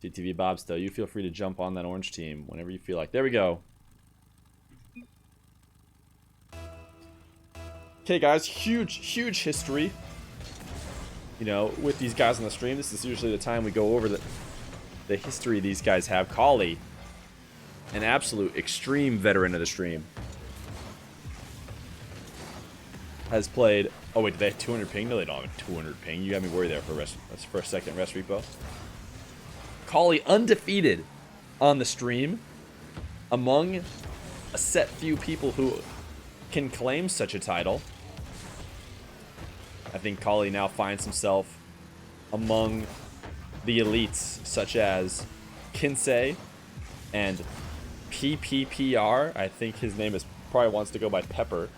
TTV Bobsto, you feel free to jump on that orange team whenever you feel like. There we go. Okay, guys, huge history. You know, with these guys on the stream, this is usually the time we go over the history these guys have. Cauli, an absolute extreme veteran of the stream, has played. Oh wait, do they have 200 ping? No, they don't have 200 ping. You got me worried there for a second. Rest repo. Cauli undefeated on the stream among a set few people who can claim such a title. I think Cauli now finds himself among the elites such as Kinsey and PPPR. I think his name is probably wants to go by Pepper.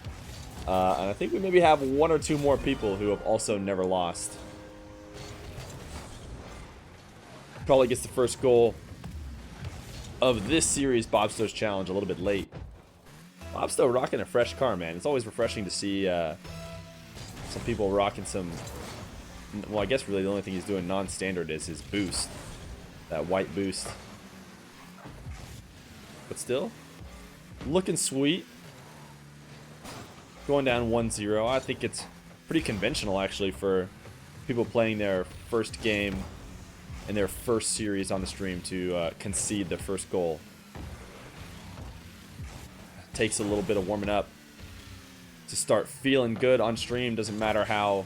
And I think we maybe have one or two more people who have also never lost. Probably gets the first goal of this series, Bobsto's challenge, a little bit late. Bobsto rocking a fresh car, man. It's always refreshing to see some people rocking some... Well, I guess really the only thing he's doing non-standard is his boost. That white boost. But still, looking sweet. Going down 1-0. I think it's pretty conventional, actually, for people playing their first game in their first series on the stream to concede the first goal. Takes a little bit of warming up to start feeling good on stream. Doesn't matter how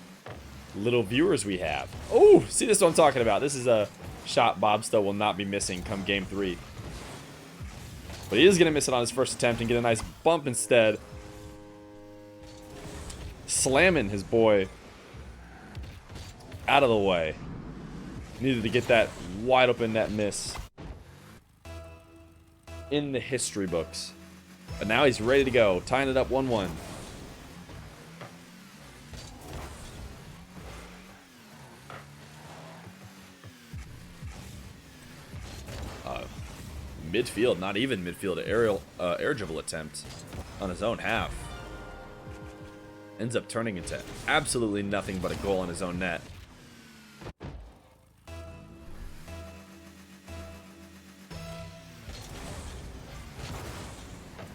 little viewers we have. Oh, see, this is what I'm talking about. This is a shot Bobsto will not be missing come game 3. But he is going to miss it on his first attempt and get a nice bump instead. Slamming his boy out of the way. Needed to get that wide open net miss in the history books. But now he's ready to go. Tying it up 1-1. Midfield, not even midfield, air dribble attempt on his own half. Ends up turning into absolutely nothing but a goal in his own net.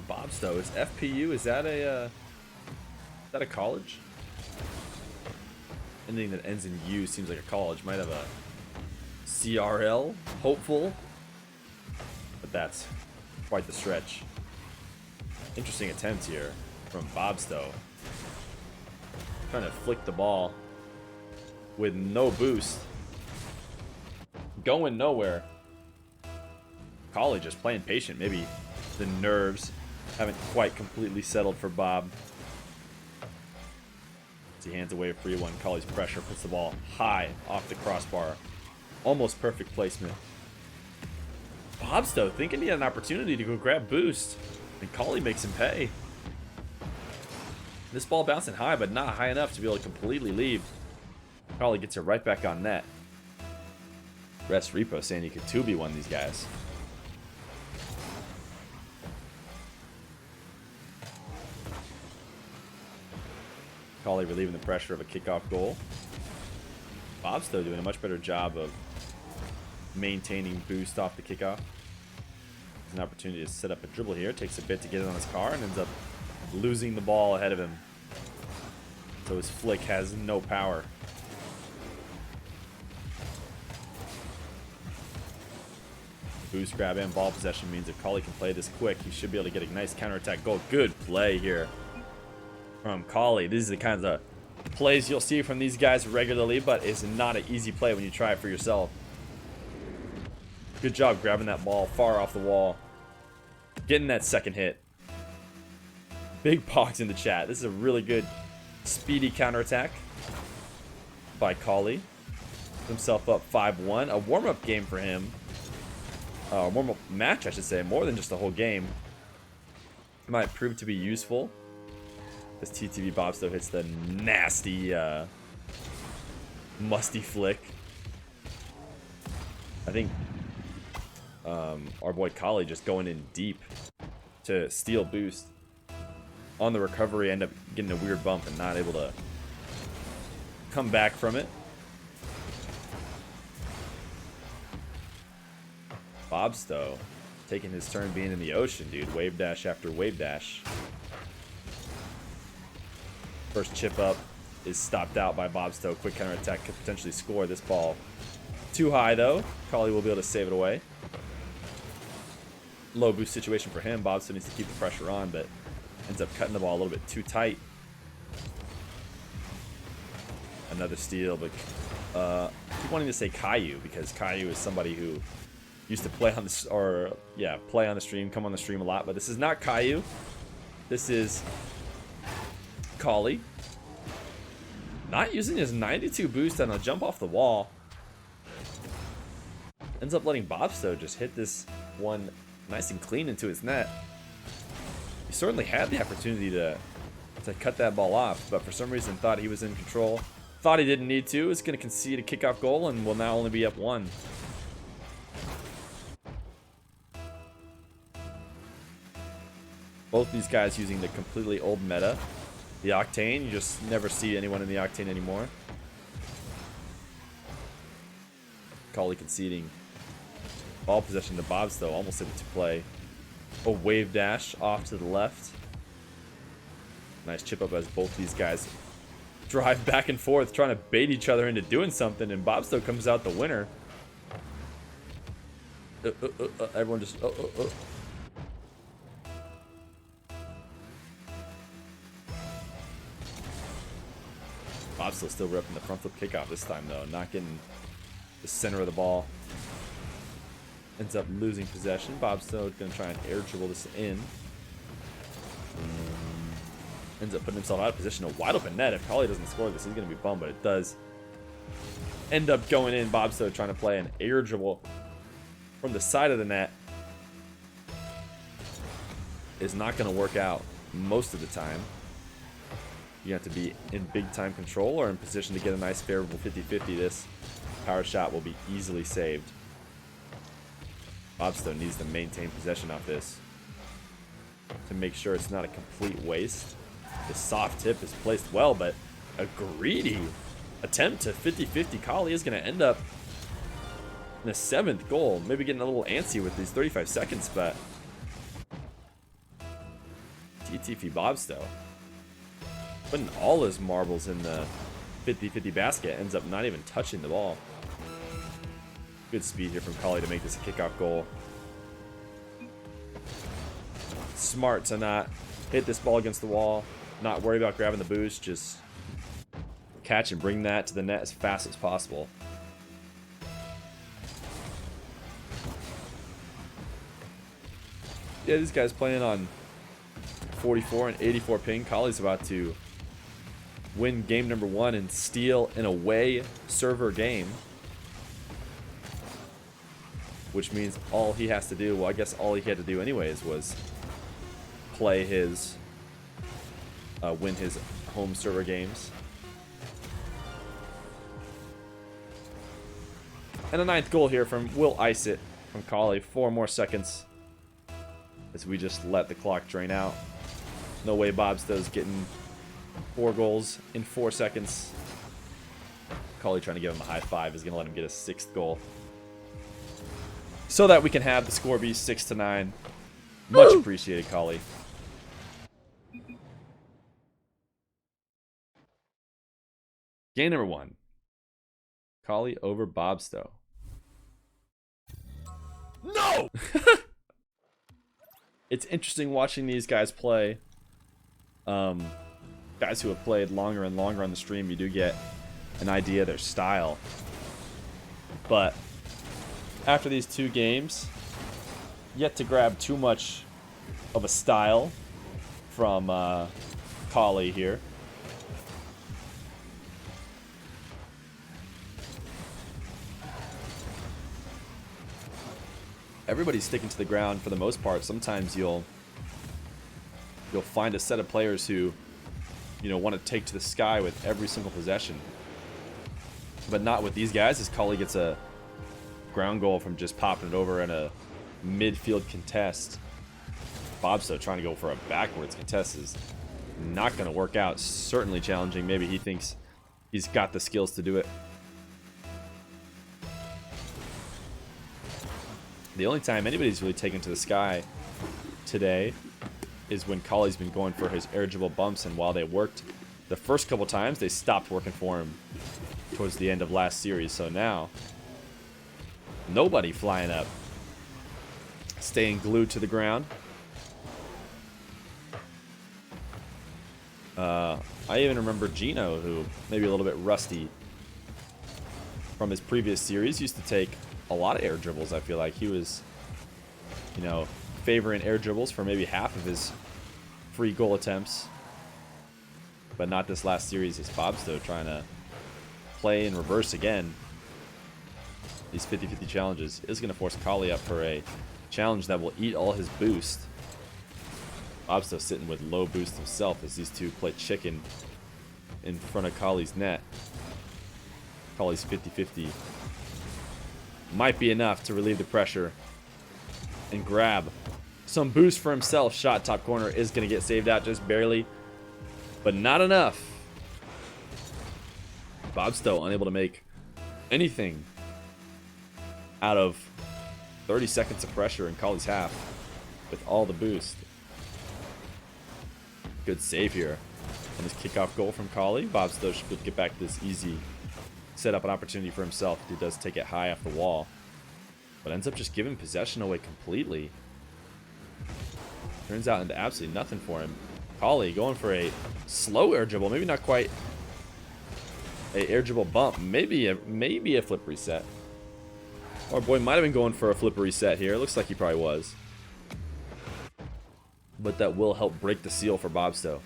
Bobsto, is FPU, is that a college? Anything that ends in U seems like a college. Might have a CRL, hopeful. But that's quite the stretch. Interesting attempt here from Bobsto. Trying to flick the ball with no boost. Going nowhere. Cauli just playing patient. Maybe the nerves haven't quite completely settled for Bob. As he hands away a free one. Cauli's pressure puts the ball high off the crossbar. Almost perfect placement. Bobsto thinking he had an opportunity to go grab boost. And Cauli makes him pay. This ball bouncing high, but not high enough to be able to completely leave. Cauli gets it right back on net. Rest Repo saying he could 2v one of these guys. Cauli relieving the pressure of a kickoff goal. Bobsto doing a much better job of maintaining boost off the kickoff. There's an opportunity to set up a dribble here. Takes a bit to get it on his car and ends up losing the ball ahead of him. So his flick has no power. Boost grab and ball possession means if Cauli can play this quick, he should be able to get a nice counterattack goal. Good play here from Cauli. These are the kinds of plays you'll see from these guys regularly, but it's not an easy play when you try it for yourself. Good job grabbing that ball far off the wall. Getting that second hit. Big box in the chat. This is a really good speedy counterattack by Cauli. Himself up 5-1. A warm-up game for him. Warm-up match, I should say. More than just a whole game. Might prove to be useful. This TTV Bobsto hits the nasty, musty flick. I think our boy Cauli just going in deep to steal boost. On the recovery, end up getting a weird bump and not able to come back from it. Bobsto taking his turn being in the ocean, dude. Wave dash after wave dash. First chip up is stopped out by Bobsto. Quick counter attack could potentially score this ball. Too high though. Cauli will be able to save it away. Low boost situation for him. Bobsto needs to keep the pressure on, but ends up cutting the ball a little bit too tight. Another steal, but I keep wanting to say Caillou because Caillou is somebody who used to play on the play on the stream, come on the stream a lot, but this is not Caillou. This is Cauli. Not using his 92 boost on a jump off the wall. Ends up letting Bobsto just hit this one nice and clean into his net. He certainly had the opportunity to cut that ball off, but for some reason thought he was in control. Thought he didn't need to. Is going to concede a kickoff goal and will now only be up 1. Both these guys using the completely old meta. The Octane, you just never see anyone in the Octane anymore. Cauli conceding. Ball possession to Bobsto, almost able to play. A wave dash off to the left. Nice chip up as both these guys drive back and forth, trying to bait each other into doing something, and Bobsto comes out the winner. Everyone just Bobsto still ripping the front flip kickoff this time though, not getting the center of the ball. Ends up losing possession. Bobsto gonna try and air dribble this in. Ends up putting himself out of position. A wide open net. If Cauli doesn't score this, he's going to be bummed, but it does end up going in. Bobsto trying to play an air dribble from the side of the net is not going to work out most of the time. You have to be in big time control or in position to get a nice favorable 50-50. This power shot will be easily saved. Bobsto needs to maintain possession off this to make sure it's not a complete waste. The soft tip is placed well, but a greedy attempt to 50-50. Cauli is going to end up in the 7th goal. Maybe getting a little antsy with these 35 seconds, but TTF Bobsto putting all his marbles in the 50-50 basket. Ends up not even touching the ball. Good speed here from Cauli to make this a kickoff goal. Smart to not hit this ball against the wall. Not worry about grabbing the boost, just catch and bring that to the net as fast as possible. Yeah, this guy's playing on 44 and 84 ping. Cauli's about to win game number 1 and steal an away server game. Which means all he has to do, well, I guess all he had to do anyways was play his win his home server games. And a 9th goal here from Will Ice It from Cauli. 4 more seconds as we just let the clock drain out. No way Bobsto's getting 4 goals in 4 seconds. Cauli trying to give him a high five is going to let him get a 6th goal, so that we can have the score be 6-9. Much appreciated, Cauli. Game number 1. Cauli over Bobsto. No! It's interesting watching these guys play. Guys who have played longer and longer on the stream, you do get an idea of their style. But after these 2 games, yet to grab too much of a style from Cauli here. Everybody's sticking to the ground for the most part. Sometimes you'll find a set of players who, want to take to the sky with every single possession. But not with these guys, as Cauli gets a ground goal from just popping it over in a midfield contest. Bobsto trying to go for a backwards contest is not going to work out. Certainly challenging. Maybe he thinks he's got the skills to do it. The only time anybody's really taken to the sky today is when Cauli's been going for his eligible bumps, and while they worked the first couple times, they stopped working for him towards the end of last series. So now, nobody flying up, staying glued to the ground. I even remember Gino, who maybe a little bit rusty from his previous series, used to take a lot of air dribbles. I feel like he was, you know, favoring air dribbles for maybe half of his free goal attempts. But not this last series. Is Bobsto trying to play in reverse again. These 50-50 challenges is going to force Cauli up for a challenge that will eat all his boost. Bobsto sitting with low boost himself as these two play chicken in front of Cauli's net. Cauli's 50-50 might be enough to relieve the pressure and grab some boost for himself. Shot top corner is going to get saved out just barely, but not enough. Bobsto unable to make anything out of 30 seconds of pressure in Cauli's half with all the boost. Good save here on this kickoff goal from Cauli. Bobsto should get back to this easy, set up an opportunity for himself. He does take it high off the wall, but ends up just giving possession away completely. Turns out into absolutely nothing for him. Cauli going for a slow air dribble, maybe not quite a air dribble bump, maybe a flip reset. Our boy might have been going for a flip reset here. Looks like he probably was. But that will help break the seal for Bobsto.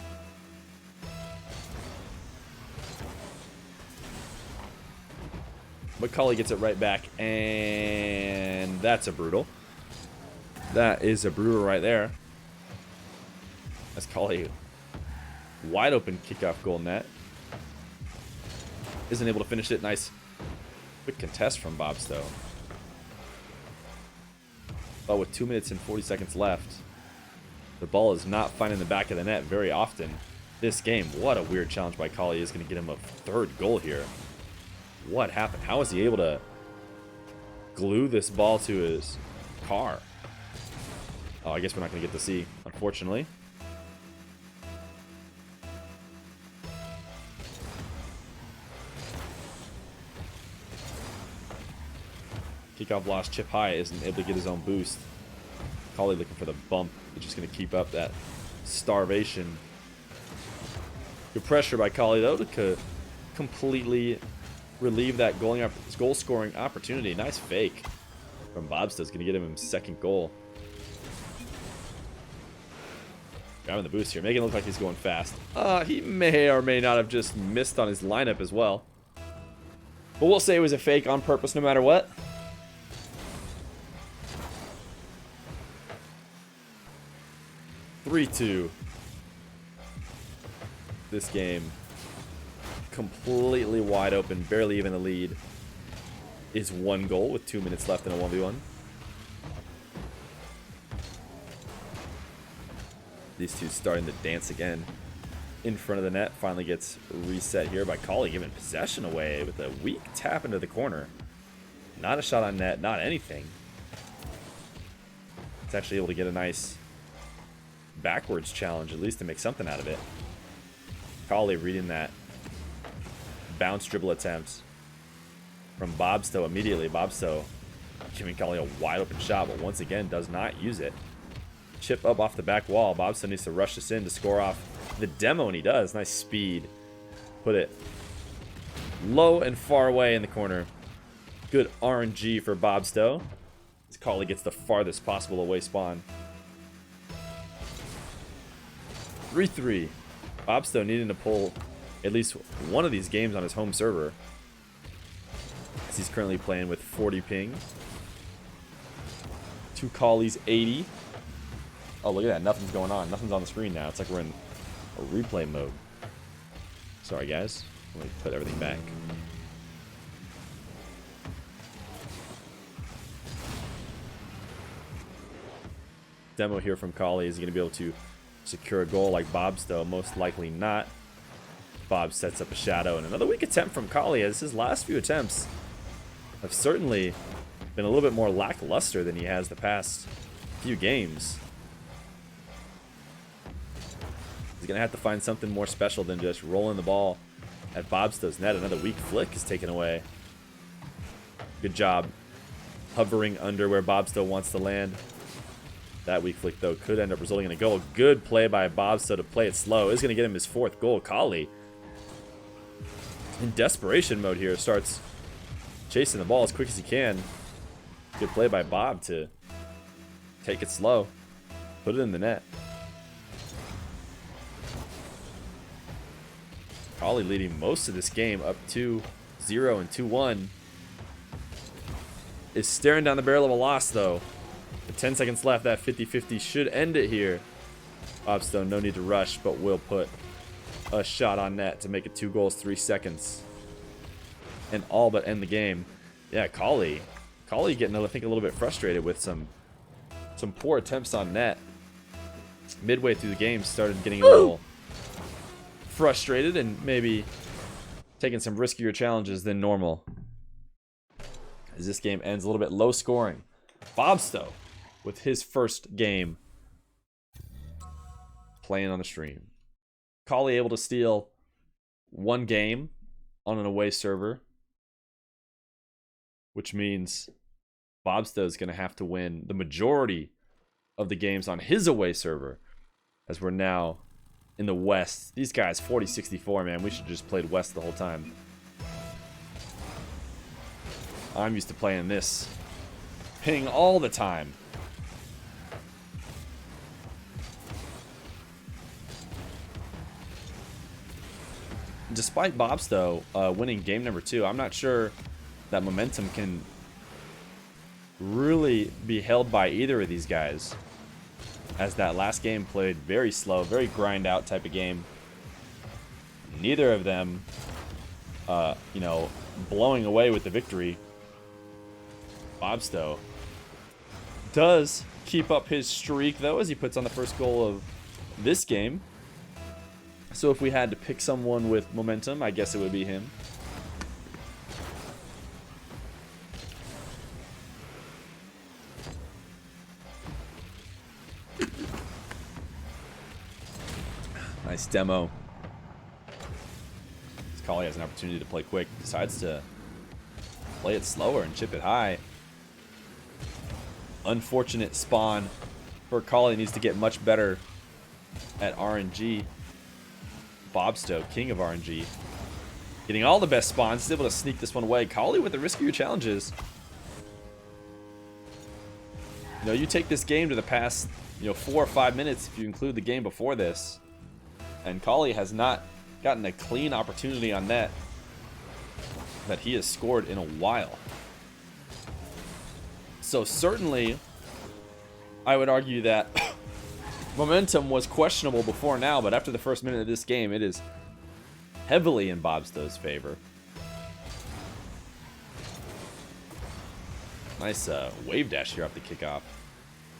But Cauli gets it right back, and that's a brutal. That is a brutal right there. That's Cauli. Wide open kickoff goal net. Isn't able to finish it. Nice quick contest from Bobsto. But with 2 minutes and 40 seconds left, the ball is not finding the back of the net very often this game. What a weird challenge by Cauli is going to get him a third goal here. What happened? How is he able to glue this ball to his car? Oh, I guess we're not going to get to see, unfortunately. Kickoff lost, chip high, isn't able to get his own boost. Cauli looking for the bump. He's just going to keep up that starvation. Good pressure by Cauli, though, to completely relieve that goal scoring opportunity. Nice fake from Bobsto. Is going to get him his second goal. Grabbing the boost here, making it look like he's going fast. He may or may not have just missed on his lineup as well. But we'll say it was a fake on purpose no matter what. (3-2). This game completely wide open, barely even a lead. Is one goal with 2 minutes left in a 1v1. These two starting to dance again in front of the net. Finally gets reset here by Cauli, giving possession away with a weak tap into the corner. Not a shot on net, not anything. It's actually able to get a nice backwards challenge, at least to make something out of it. Cauli reading that bounce dribble attempt from Bobsto immediately. Bobsto giving Cauli a wide open shot, but once again does not use it. Chip up off the back wall. Bobsto needs to rush this in to score off the demo, and he does. Nice speed. Put it low and far away in the corner. Good RNG for Bobsto, as Cauli gets the farthest possible away spawn. 3-3. Bobsto needing to pull at least one of these games on his home server, as he's currently playing with 40 ping to Cauli's 80. Oh, look at that. Nothing's going on. Nothing's on the screen now. It's like we're in a replay mode. Sorry, guys. Let me put everything back. Demo here from Cauli. Is he going to be able to secure a goal like Bobsto? Most likely not. Bob sets up a shadow, and another weak attempt from Cauli, as his last few attempts have certainly been a little bit more lackluster than he has the past few games. He's going to have to find something more special than just rolling the ball at Bobsto's net. Another weak flick is taken away. Good job hovering under where Bobsto wants to land. That weak flick, though, could end up resulting in a goal. Good play by Bobsto to play it slow. Is going to get him his 4th goal. Cauli, in desperation mode here, starts chasing the ball as quick as he can. Good play by Bob to take it slow. Put it in the net. Cauli leading most of this game up 2-0 and 2-1. Is staring down the barrel of a loss, though. With 10 seconds left, that 50-50 should end it here. Bobsto, no need to rush, but will put a shot on net to make it 2 goals, 3 seconds. And all but end the game. Yeah, Cauli getting, I think, a little bit frustrated with some poor attempts on net. Midway through the game, started getting a little frustrated and maybe taking some riskier challenges than normal. As this game ends a little bit low scoring. Bobsto with his first game playing on the stream. Cauli able to steal 1 game on an away server, which means Bobsto is going to have to win the majority of the games on his away server, as we're now in the West. These guys 40-64, man. We should have just played West the whole time. I'm used to playing this ping all the time. Despite Bobsto winning game number 2, I'm not sure that momentum can really be held by either of these guys, as that last game played very slow, very grind out type of game. Neither of them, you know, blowing away with the victory. Bobsto does keep up his streak, though, as he puts on the first goal of this game. So if we had to pick someone with momentum, I guess it would be him. Nice demo. Cauli has an opportunity to play quick. Decides to play it slower and chip it high. Unfortunate spawn for Cauli. Needs to get much better at RNG. Bobsto, king of RNG, getting all the best spawns. He's able to sneak this one away. Cauli with the riskier challenges. You know, you take this game to the past, 4 or 5 minutes if you include the game before this, and Cauli has not gotten a clean opportunity on net that he has scored in a while. So certainly, I would argue that momentum was questionable before now, but after the first minute of this game, it is heavily in Bobsto's favor. Nice wave dash here off the kickoff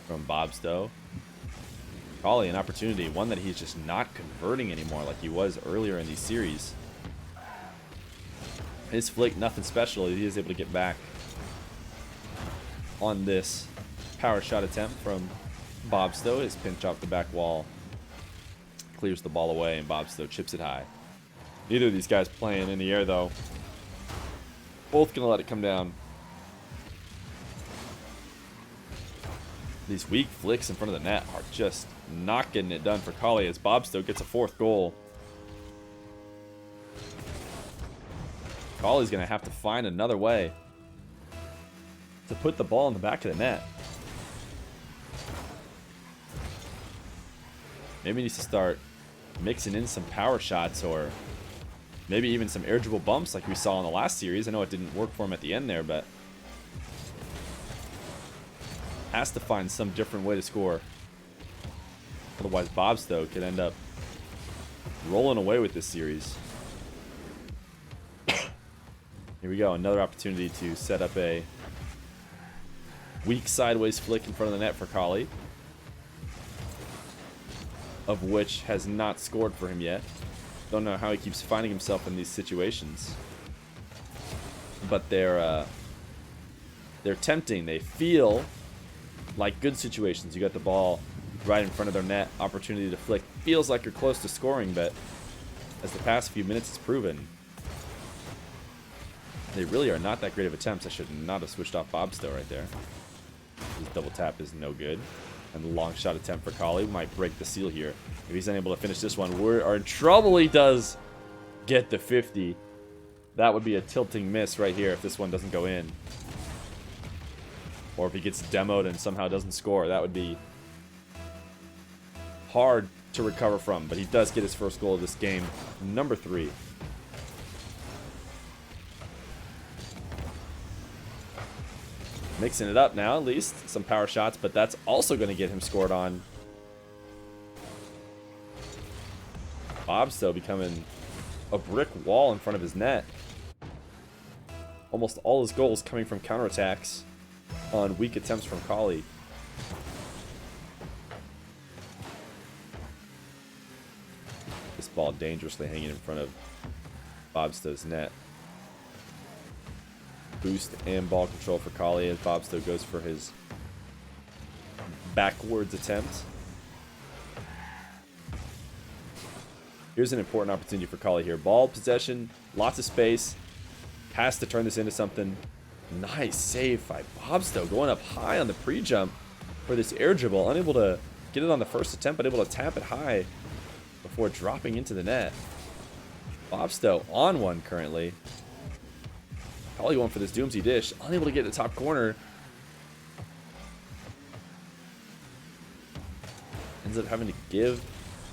from Bobsto. Cauli, an opportunity, one that he's just not converting anymore like he was earlier in these series. His flick, nothing special. He is able to get back on this power shot attempt from Bobsto. His pinch off the back wall clears the ball away, and Bobsto chips it high. Neither of these guys playing in the air, though. Both gonna let it come down. These weak flicks in front of the net are just not getting it done for Cauli, as Bobsto gets a 4th goal. Cauli's gonna have to find another way to put the ball in the back of the net. Maybe he needs to start mixing in some power shots, or maybe even some air dribble bumps like we saw in the last series. I know it didn't work for him at the end there, but has to find some different way to score. Otherwise, Bobsto could end up rolling away with this series. Here we go, another opportunity to set up a weak sideways flick in front of the net for Cauli, of which has not scored for him yet. Don't know how he keeps finding himself in these situations, but they're They're tempting. They feel like good situations. You got the ball right in front of their net. Opportunity to flick. Feels like you're close to scoring, but as the past few minutes has proven, they really are not that great of attempts. I should not have switched off Bobsto right there. His double tap is no good. And the long shot attempt for Cauli might break the seal here. If he's unable to finish this one, we are in trouble. He does get the 50. That would be a tilting miss right here if this one doesn't go in. Or if he gets demoed and somehow doesn't score. That would be hard to recover from. But he does get his first goal of this game. Number 3. Mixing it up now, at least. Some power shots, but that's also going to get him scored on. Bobsto becoming a brick wall in front of his net. Almost all his goals coming from counterattacks on weak attempts from Cauli. This ball dangerously hanging in front of Bobsto's net. Boost and ball control for Cauli as Bobsto goes for his backwards attempt. Here's an important opportunity for Cauli here. Ball possession, lots of space. Has to turn this into something. Nice save by Bobsto, going up high on the pre-jump for this air dribble. Unable to get it on the first attempt, but able to tap it high before dropping into the net. Bobsto on one currently. Cauli going for this Doomsy dish. Unable to get the top corner. Ends up having to give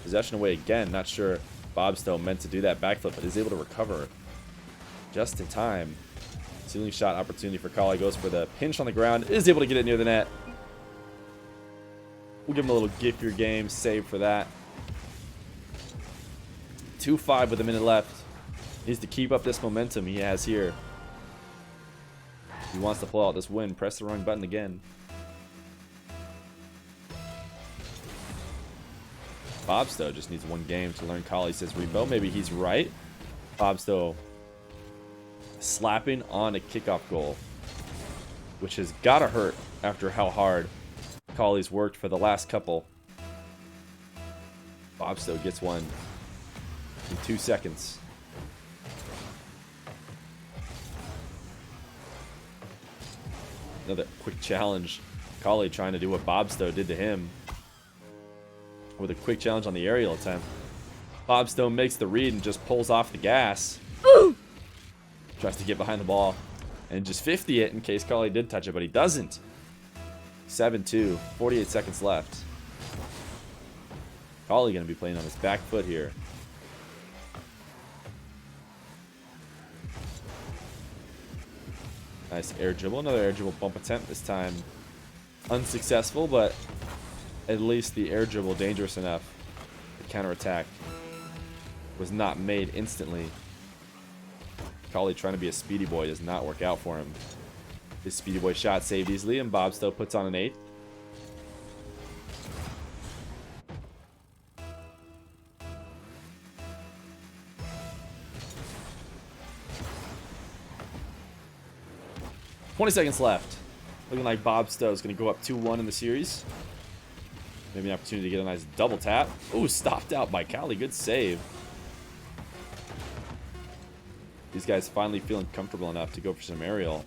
possession away again. Not sure Bobsto meant to do that backflip, but is able to recover just in time. Ceiling shot opportunity for Cauli. Goes for the pinch on the ground. Is able to get it near the net. We'll give him a little gift your game save for that. 2-5 with a minute left. Needs to keep up this momentum he has here. He wants to pull out this win. Press the wrong button again. Bobsto just needs one game to learn Cauli, says Rebo. Maybe he's right. Bobsto slapping on a kickoff goal, which has got to hurt after how hard Cauli's worked for the last couple. Bobsto gets one in 2 seconds. Another quick challenge. Cauli trying to do what Bobsto did to him with a quick challenge on the aerial attempt. Bobsto makes the read and just pulls off the gas. Ooh! Tries to get behind the ball and just 50 it in case Cauli did touch it, but he doesn't. 7-2, 48 seconds left. Cauli going to be playing on his back foot here. Nice air dribble. Another air dribble bump attempt. This time unsuccessful, but at least the air dribble dangerous enough. The counterattack was not made instantly. Cauli trying to be a speedy boy does not work out for him. His speedy boy shot saved easily, and Bobsto puts on an 8th. $20 left. Looking like Bobsto is going to go up 2-1 in the series. Maybe an opportunity to get a nice double tap. Ooh, stopped out by Cauli. Good save. These guys finally feeling comfortable enough to go for some aerial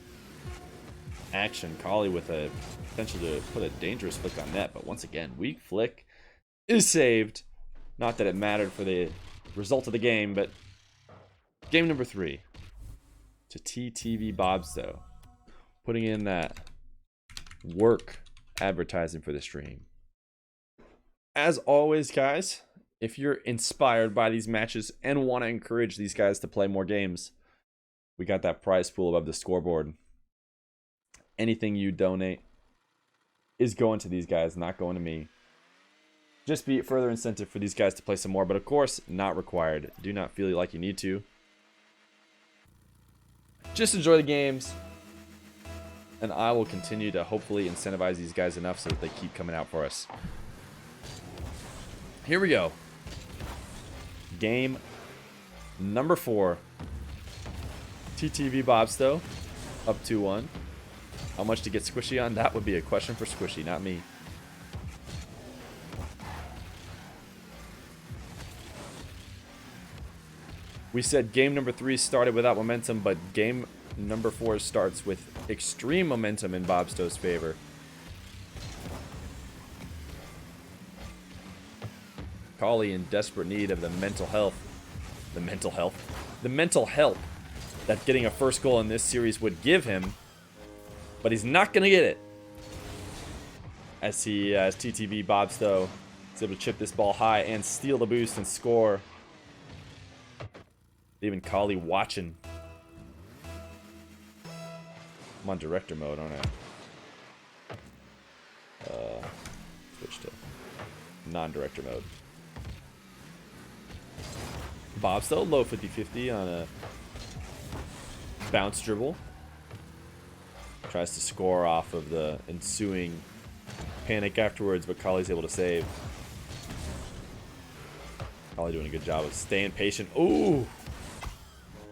action. Cauli with a potential to put a dangerous flick on net, but once again, weak flick is saved. Not that it mattered for the result of the game, but game number 3 to TTV Bobsto. Putting in that work advertising for the stream. As always, guys, if you're inspired by these matches and want to encourage these guys to play more games, we got that prize pool above the scoreboard. Anything you donate is going to these guys, not going to me. Just be further incentive for these guys to play some more, but of course, not required. Do not feel like you need to. Just enjoy the games. And I will continue to hopefully incentivize these guys enough so that they keep coming out for us. Here we go. Game number 4. TTV Bobsto up 2-1. How much to get squishy on? That would be a question for Squishy, not me. We said game number 3 started without momentum, but game number 4 starts with extreme momentum in Bobsto's favor. Cauli in desperate need of the mental health. The mental help that getting a first goal in this series would give him. But he's not going to get it. As TTV Bobsto is able to chip this ball high and steal the boost and score. Even Cauli watching. I'm on director mode, aren't I? Switch to non-director mode. Bobsto, low 50-50 on a bounce dribble. Tries to score off of the ensuing panic afterwards, but Cauli's able to save. Cauli doing a good job of staying patient. Ooh!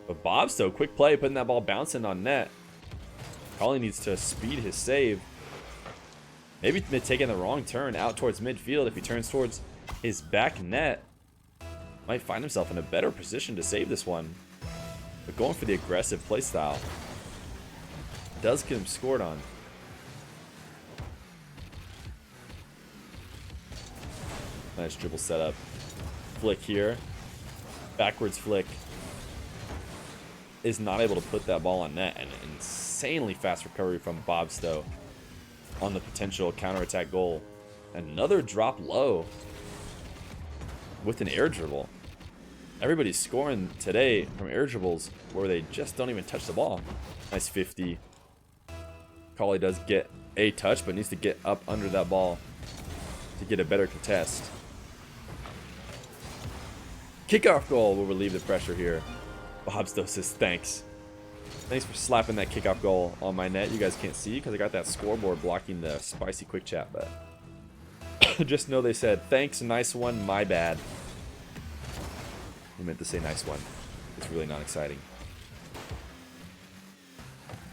But Bobsto, quick play, putting that ball bouncing on net. Cauli needs to speed his save. Maybe taking the wrong turn out towards midfield. If he turns towards his back net, might find himself in a better position to save this one. But going for the aggressive play style does get him scored on. Nice dribble setup. Flick here. Backwards flick. Is not able to put that ball on net. And an insanely fast recovery from Bobsto on the potential counterattack goal. Another drop low with an air dribble. Everybody's scoring today from air dribbles where they just don't even touch the ball. Nice 50. Cauli does get a touch, but needs to get up under that ball to get a better contest. Kickoff goal will relieve the pressure here. Bobsto says thanks. Thanks for slapping that kickoff goal on my net. You guys can't see because I got that scoreboard blocking the spicy quick chat, but just know they said thanks, nice one, my bad. I meant to say nice one. It's really not exciting.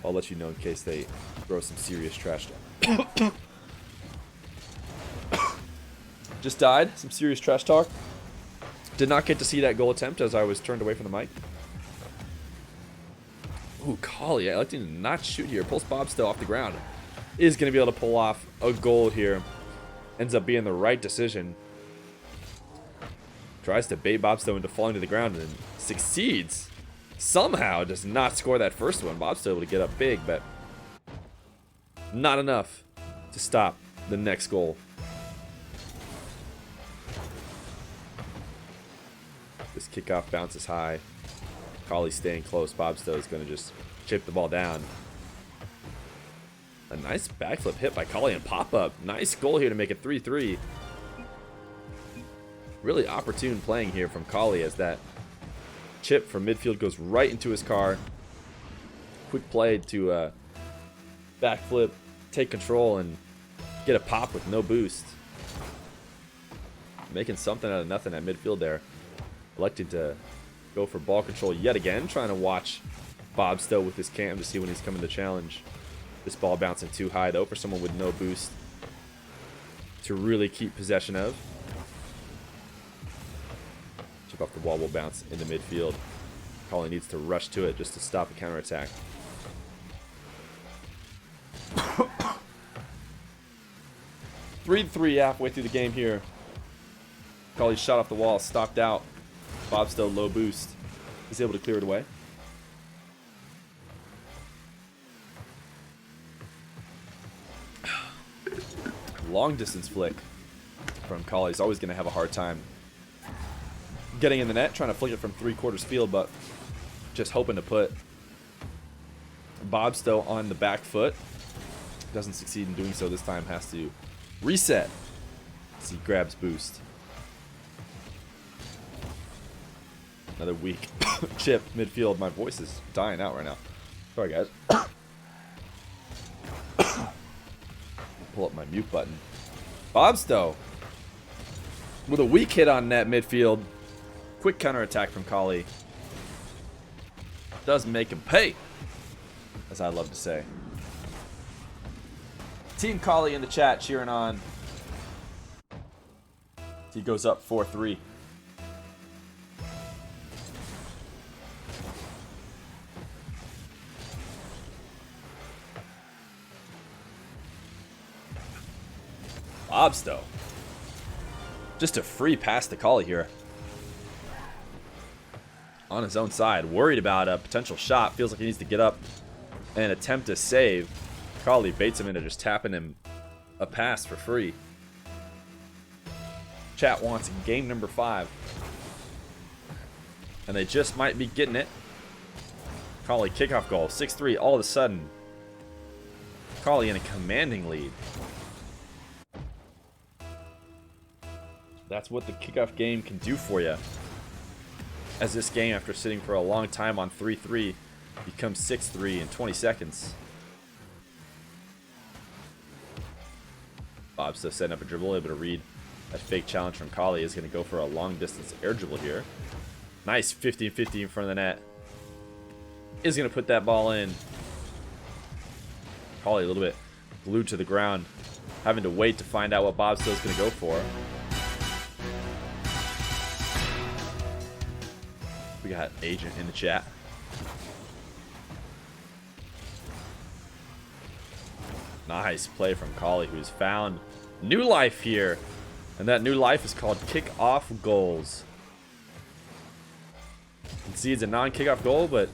I'll let you know in case they throw some serious trash talk. Just died. Some serious trash talk. Did not get to see that goal attempt as I was turned away from the mic. Ooh, Cauli electing to not shoot here. Pulls Bobsto off the ground. Is going to be able to pull off a goal here. Ends up being the right decision. Tries to bait Bobsto into falling to the ground and succeeds. Somehow does not score that first one. Bobsto able to get up big, but not enough to stop the next goal. This kickoff bounces high. Cauli staying close. Bobsto is going to just chip the ball down. A nice backflip hit by Cauli and pop-up. Nice goal here to make it 3-3. Really opportune playing here from Cauli as that chip from midfield goes right into his car. Quick play to backflip, take control, and get a pop with no boost. Making something out of nothing at midfield there. Elected to go for ball control yet again, trying to watch Bobsto with his cam to see when he's coming to challenge. This ball bouncing too high though for someone with no boost to really keep possession of. Chip off the wall will bounce into midfield. Cauli needs to rush to it just to stop a counterattack. 3-3 halfway through the game here. Cauli shot off the wall, stopped out. Bobsto low boost. He's able to clear it away. Long distance flick from Cauli. He's always going to have a hard time getting in the net, trying to flick it from 3/4 field, but just hoping to put Bobsto on the back foot. Doesn't succeed in doing so this time. Has to reset as he grabs boost. Another weak chip midfield. My voice is dying out right now. Sorry, guys. Pull up my mute button. Bobsto with a weak hit on net midfield. Quick counterattack from Cauli. Does make him pay, as I love to say. Team Cauli in the chat cheering on. He goes up 4-3. Bobsto. Just a free pass to Cauli here. On his own side. Worried about a potential shot. Feels like he needs to get up and attempt to save. Cauli baits him into just tapping him a pass for free. Chat wants game number 5. And they just might be getting it. Cauli kickoff goal. 6-3 all of a sudden. Cauli in a commanding lead. That's what the kickoff game can do for you. As this game, after sitting for a long time on 3-3, becomes 6-3 in 20 seconds. Bobsto setting up a dribble, able to read that fake challenge from Cauli. Is going to go for a long distance air dribble here. Nice 50-50 in front of the net. Is going to put that ball in. Cauli a little bit glued to the ground, having to wait to find out what Bobsto is going to go for. We got Agent in the chat. Nice play from Cauli, who's found new life here. And that new life is called kick-off goals. Concedes a non-kickoff goal, but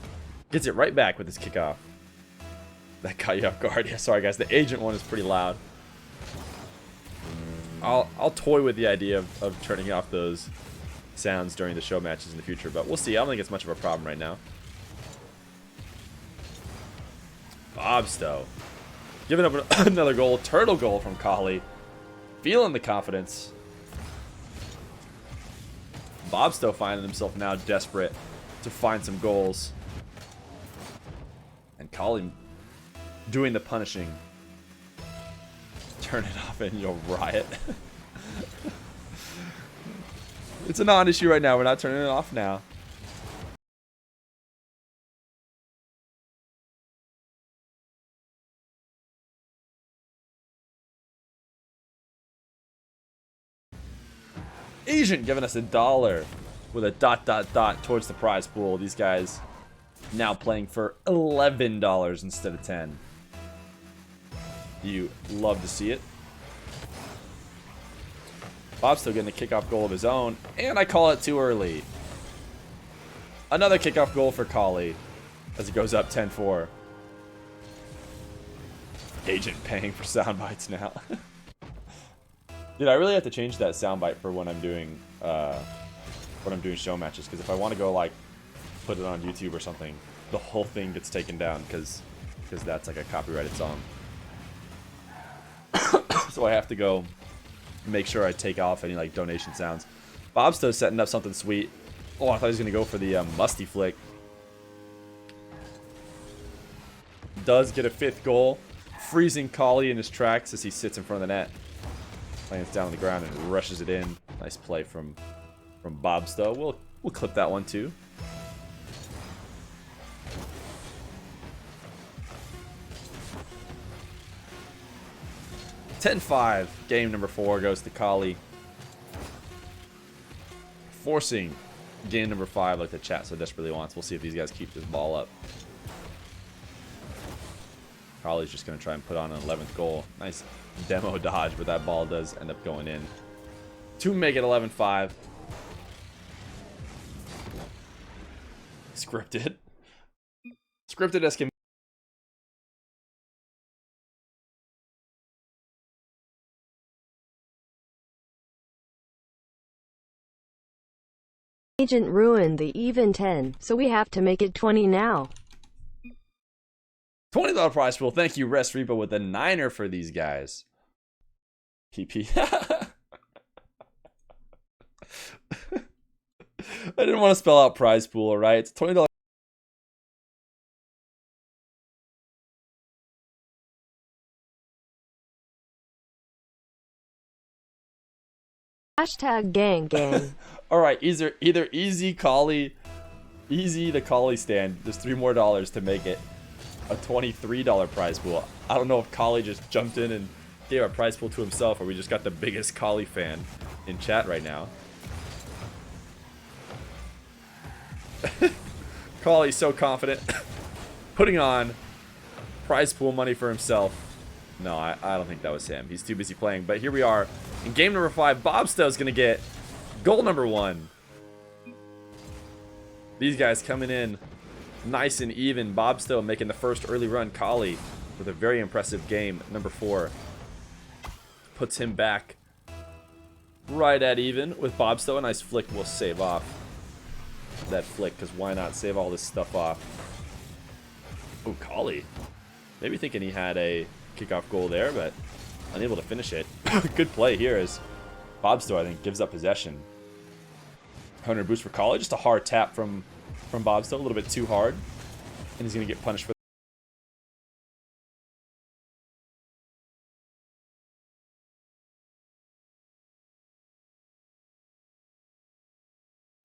gets it right back with his kickoff. That caught you off guard. Yeah, sorry guys, the Agent one is pretty loud. I'll toy with the idea of turning off those sounds during the show matches in the future, but we'll see. I don't think it's much of a problem right now. Bobsto giving up another goal. Turtle goal from Cauli. Feeling the confidence. Bobsto finding himself now desperate to find some goals. And Cauli doing the punishing. Turn it off and you'll riot. It's a non-issue right now. We're not turning it off now. Agent giving us $1 with a ... towards the prize pool. These guys now playing for $11 instead of 10. You love to see it. Bobsto getting a kickoff goal of his own, and I call it too early. Another kickoff goal for Cauli as it goes up 10-4. Agent paying for sound bites now. Dude, I really have to change that soundbite for when I'm doing show matches, because if I want to go like put it on YouTube or something, the whole thing gets taken down because that's like a copyrighted song. So I have to go make sure I take off any like donation sounds. Bobsto's setting up something sweet. Oh, I thought he was gonna go for the musty flick. Does get a 5th goal, freezing Cauli in his tracks as he sits in front of the net. Lands down on the ground and rushes it in. Nice play from Bobsto. We'll clip that one too. (10-5). Game number 4 goes to Cauli. Forcing game number 5 like the chat so desperately wants. We'll see if these guys keep this ball up. Cauli's just going to try and put on an 11th goal. Nice demo dodge, but that ball does end up going in to make it 11-5. Scripted as can. Agent ruined the even 10, so we have to make it 20 now. $20 prize pool. Thank you, Rest Repo, with a 9er for these guys. PP. I didn't want to spell out prize pool, alright? It's $20. Hashtag gang gang. Alright, either easy Cauli, easy the Cauli stand. There's $3 more to make it a $23 prize pool. I don't know if Cauli just jumped in and gave a prize pool to himself, or we just got the biggest Cauli fan in chat right now. Cauli's so confident. Putting on prize pool money for himself. No, I don't think that was him. He's too busy playing. But here we are in game number 5. Bobsto's going to get goal number 1. These guys coming in nice and even. Bobsto making the first early run. Cauli with a very impressive game. Number 4 puts him back right at even with Bobsto. A nice flick will save off that flick, because why not save all this stuff off? Oh, Cauli. Maybe thinking he had a kickoff goal there, but unable to finish it. Good play here as Bobsto, I think, gives up possession. 100 boost for Cauli. Just a hard tap from Bobsto, a little bit too hard. And he's going to get punished for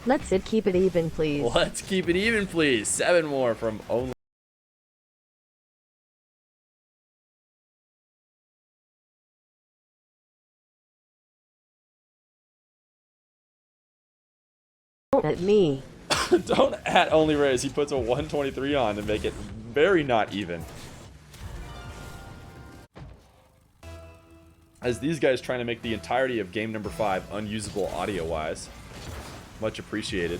Let's keep it even, please. Let's keep it even, please. 7 more from only. Don't at me. Don't at only raise. He puts a 123 on to make it very not even. As these guys trying to make the entirety of game number 5 unusable audio-wise. Much appreciated.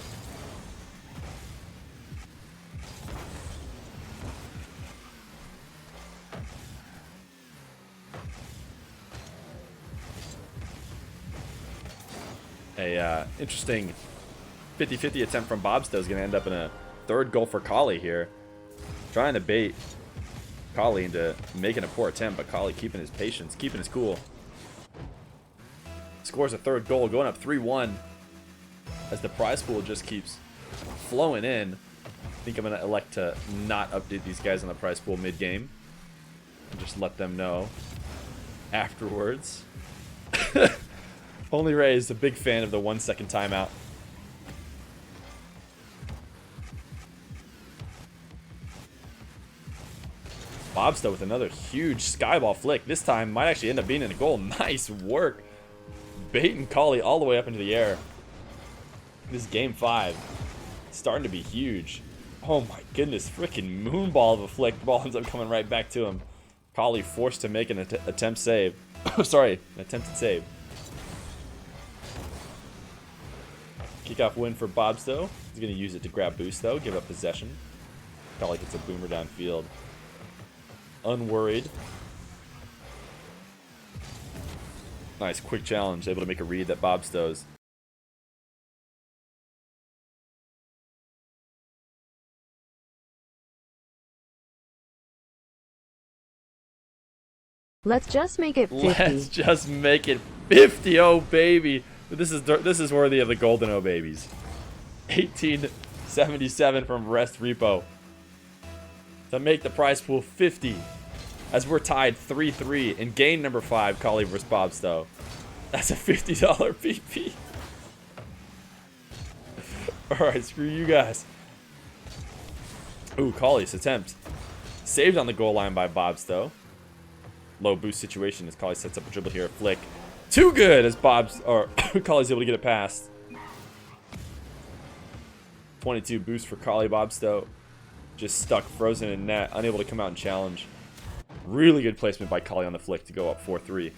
A interesting 50-50 attempt from Bobsto is going to end up in a 3rd goal for Cauli here. Trying to bait Cauli into making a poor attempt, but Cauli keeping his patience, keeping his cool. Scores a 3rd goal, going up 3-1 as the prize pool just keeps flowing in. I think I'm going to elect to not update these guys on the prize pool mid-game and just let them know afterwards. Only Ray is a big fan of the 1-second timeout. Bobsto with another huge skyball flick. This time might actually end up being in a goal. Nice work. Baiting Cauli all the way up into the air. This game 5 starting to be huge. Oh my goodness, freaking moonball of a flick. The ball ends up coming right back to him. Cauli forced to make an attempt save. Sorry, an attempted save. Kickoff win for Bobsto. He's going to use it to grab boost though, give up possession. Cauli gets a boomer downfield. Unworried. Nice quick challenge, able to make a read that Bobsto's. Let's just make it 50. Let's just make it 50. Oh baby, this is worthy of the golden oh babies. 1877 from Rest Repo to make the prize pool 50, as we're tied 3-3 in game number 5. Cauli vs Bobsto. That's a $50 PP. All right, screw you guys. Ooh, Cauli's attempt saved on the goal line by Bobsto. Low boost situation as Cauli sets up a dribble here, a flick. Too good as Cauli's able to get it past. 22 boost for Cauli. Bobsto just stuck frozen in net, unable to come out and challenge. Really good placement by Cauli on the flick to go up 4-3.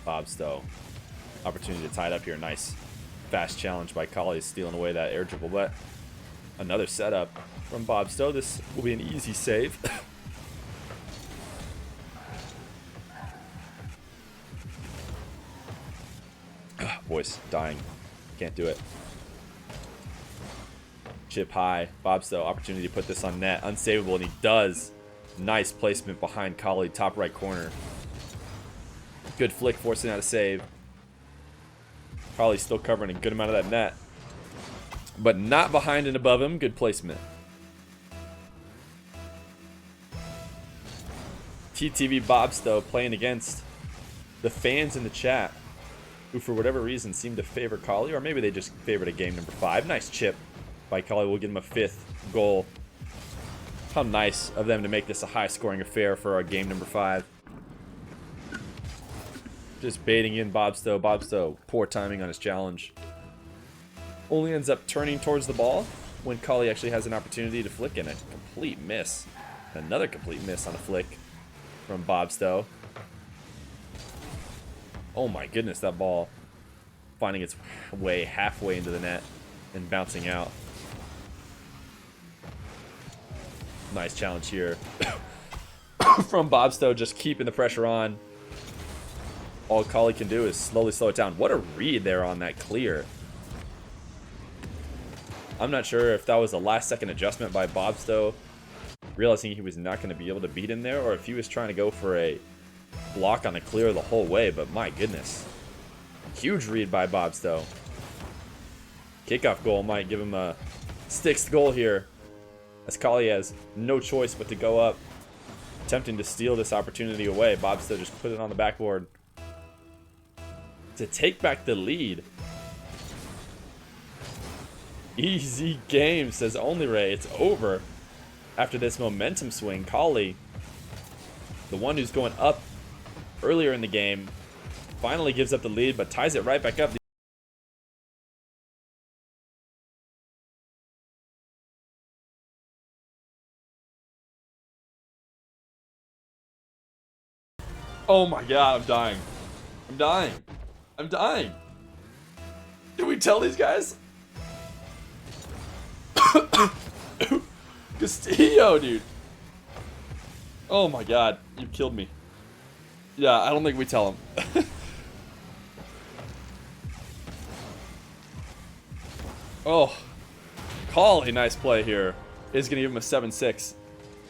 Bobsto. Opportunity to tie it up here. Nice fast challenge by Cauli, stealing away that air dribble. But another setup from Bobsto. This will be an easy save. Voice dying. Can't do it. Chip high. Bobsto, opportunity to put this on net. Unsavable, and he does. Nice placement behind Cauli, top right corner. Good flick, forcing out a save. Probably still covering a good amount of that net, but not behind and above him. Good placement. TTV Bobsto playing against the fans in the chat, who for whatever reason seem to favor Cauli, or maybe they just favored a game number 5. Nice chip by Cauli. We'll give him a 5th goal. How nice of them to make this a high-scoring affair for our game number 5. Just baiting in Bobsto. Bobsto, poor timing on his challenge. Only ends up turning towards the ball when Cauli actually has an opportunity to flick in. A complete miss. Another complete miss on a flick from Bobsto. Oh my goodness, that ball finding its way halfway into the net and bouncing out. Nice challenge here from Bobsto, just keeping the pressure on. All Cauli can do is slowly slow it down. What a read there on that clear. I'm not sure if that was a last-second adjustment by Bobsto, realizing he was not going to be able to beat him there, or if he was trying to go for a block on a clear the whole way, but my goodness. Huge read by Bobsto. Kickoff goal might give him a 6th goal here, as Cauli has no choice but to go up, attempting to steal this opportunity away. Bobsto just put it on the backboard to take back the lead. Easy game, says Only Ray. It's over after this momentum swing. Cauli, the one who's going up earlier in the game, finally gives up the lead, but ties it right back up. Oh my god, I'm dying. I'm dying. I'm dying. Did we tell these guys? Castillo, dude. Oh my god, you killed me. Yeah, I don't think we tell him. Oh, Cauli, nice play here. Is gonna give him a 7-6.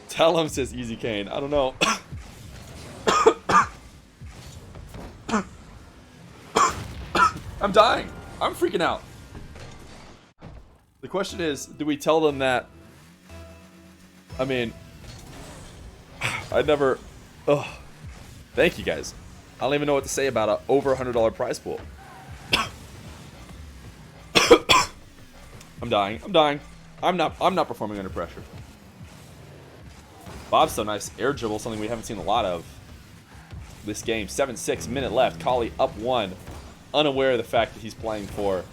Tell him, says Easy Kane. I don't know. I'm dying. I'm freaking out. The question is, do we tell them that? I mean, I never. Ugh. Thank you guys. I don't even know what to say about a over $100 prize pool. I'm dying. I'm dying. I'm not performing under pressure. Bobsto, nice air dribble, something we haven't seen a lot of this game. 7-6, minute left. Cauli up 1, unaware of the fact that he's playing for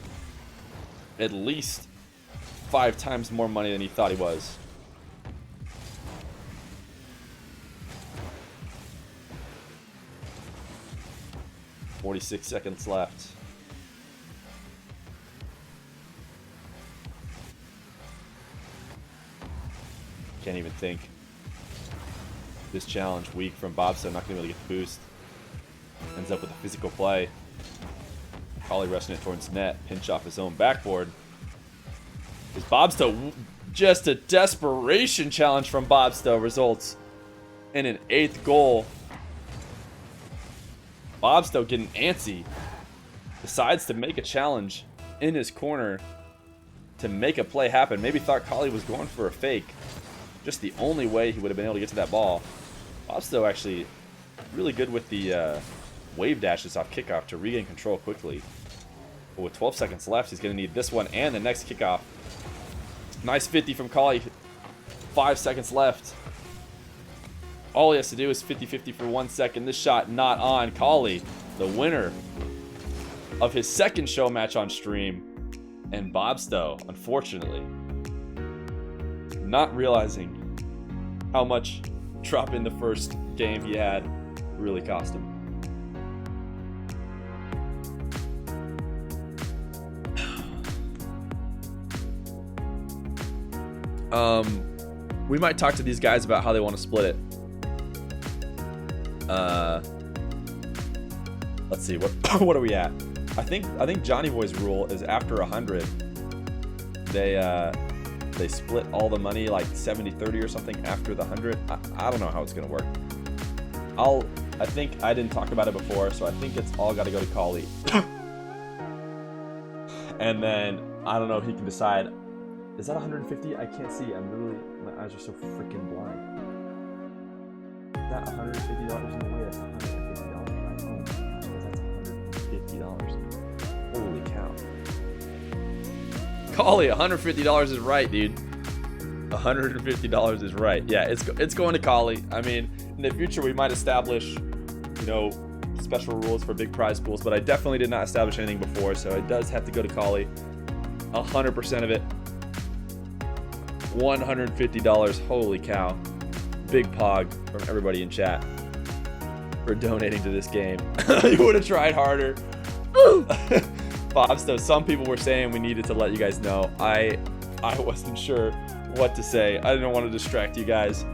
at least 5 times more money than he thought he was. $46 seconds left. Can't even think. This challenge weak from Bobsto, not going to be able to get the boost. Ends up with a physical play. Cauli wrestling it towards net, pinch off his own backboard. Is Bobsto, just a desperation challenge from Bobsto results in an 8th goal. Bobsto getting antsy, decides to make a challenge in his corner to make a play happen. Maybe thought Cauli was going for a fake. Just the only way he would have been able to get to that ball. Bobsto actually really good with the wave dashes off kickoff to regain control quickly. But with 12 seconds left, he's going to need this one and the next kickoff. Nice 50 from Cauli. 5 seconds left. All he has to do is 50-50 for 1 second. This shot not on. Cauli, the winner of his second show match on stream. And Bobsto, unfortunately, not realizing how much drop in the first game he had really cost him. We might talk to these guys about how they want to split it. Let's see, what are we at? I think Johnny Boy's rule is after 100, they split all the money like 70-30 or something after the 100. I don't know how it's gonna work. I think I didn't talk about it before, so I think it's all got to go to Cauli. And then I don't know if he can decide. Is that 150? I can't see. My eyes are so freaking blind. That $150 in the way, that's $150 back home. So that's $150. Holy cow. Cauli, $150 is right, dude. $150 is right. Yeah, it's going to Cauli. I mean, in the future we might establish, special rules for big prize pools, but I definitely did not establish anything before, so it does have to go to Cauli. 100% of it. $150. Holy cow. Big pog from everybody in chat for donating to this game. You would have tried harder. Bobsto, some people were saying we needed to let you guys know. I wasn't sure what to say. I didn't want to distract you guys.